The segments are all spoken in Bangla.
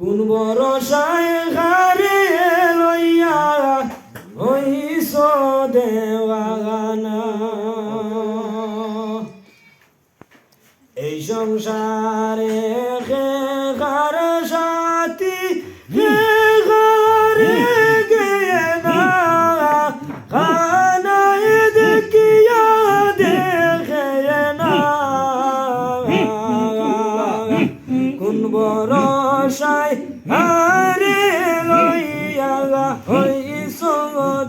কোন ভরসায় ঘরে লইয়া হইছ দেওয়ানা এই সংসারে হে ঘর সাথী হে ঘরে গিয়ে না খানায় দেখিয়া দেখে না কোন ভরসায় ঘরে লইয়া হইছ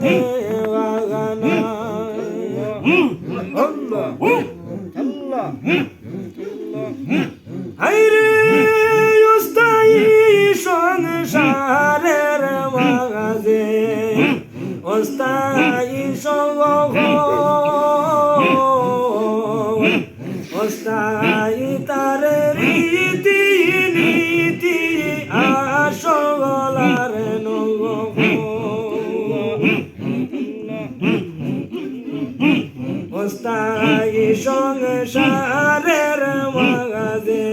দেওয়ানা আইরে অস্থায়ী সংসারের মাঝে অস্থায়ী অস্থায়ী তার রীতি নীতি আসলার অস্থায়ী সংসারের মাঝে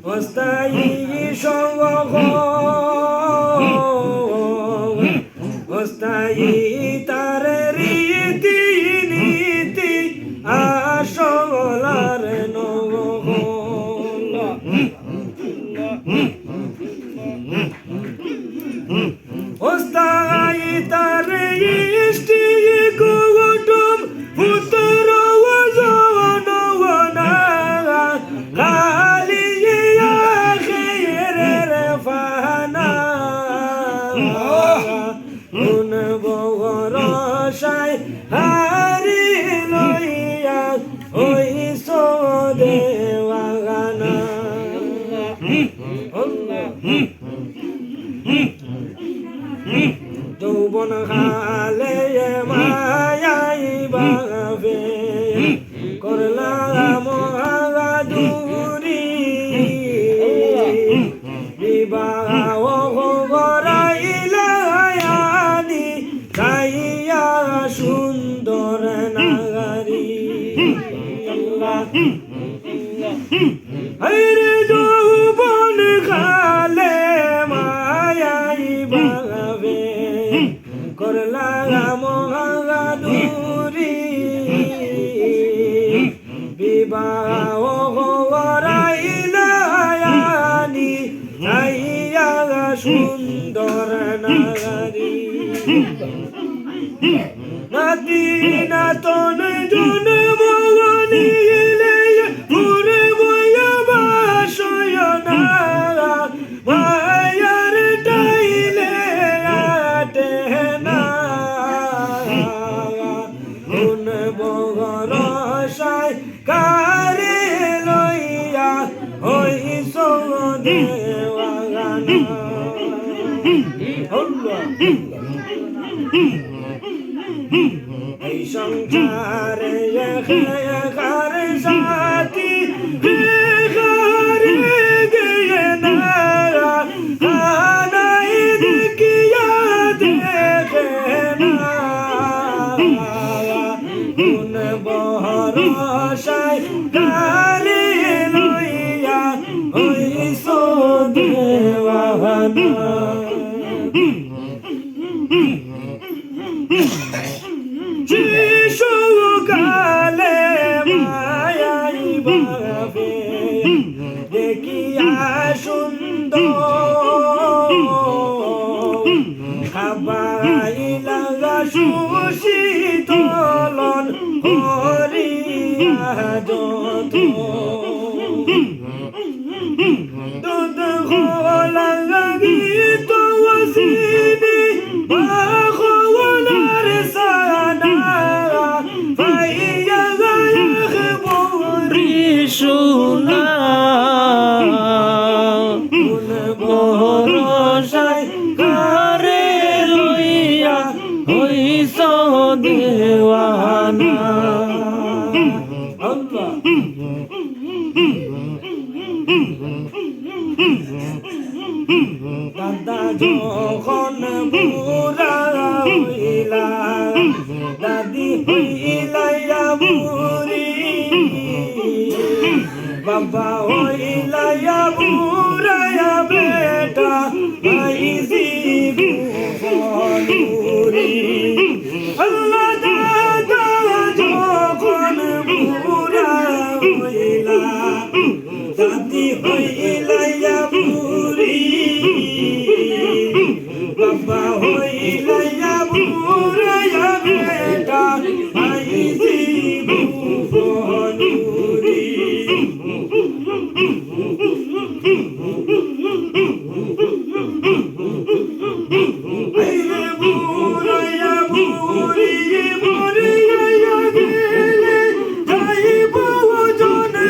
অস্থায়ী অস্থায়ী তার রীতি নীতি আসলার অস্থায়ী তার ইষ্টি কুটুম পুত্র জনগণা কালিয়া খেয়ের ফানা কোন ভরসায় হারি লইয়া হইছ দেওয়ানা যৌবন হালে মায়াই বাবে করলাম আগাদুরি বিবাহ গরাইলায়ানি গাইয়া সুন্দর নাগরী হরে যৌবন খালে মায়াই বাবে করলাম আগাদুরি বিবাহ গরাইলায়ানি গাইয়া সুন্দর নাগরী নাতি নাতন জন্ম নিলে ঘুরে বইয়া বাসয় না মায়ার টাইলে আটে না কোন ভরসায় কারে লইয়া হইছ দেওয়ানা এই সংসারে ঘর সাথী ঘরে গিয়ে না খানায় দেখিয়া দেখে না কোন ভরসায় ঘরে লইয়া হইছ দেওয়ানা শিশুকালে মায়াই বাবে দেখিয়া সুন্দর খাবাই লাগা সুশীতলন হরিয়া যত দুধ ঘোলা গীত ওসিনি বাখওয়ালার সানা ফাইয়া গায়খ বরি সোনা কোন ভরসায় কারে লইয়া হইছ দেওয়ানা আল্লাহ দাদা যখন বুড়া হইলা দাদি হইলা বুড়ি বাবা হইলা বুড়া আইজি বুহনুরি আল্লাহ দাদা যখন বুড়া হইলা দাদি হইলা বুড়ি বাবা হইলা বুড়া বেটা আইজি বুহনুরি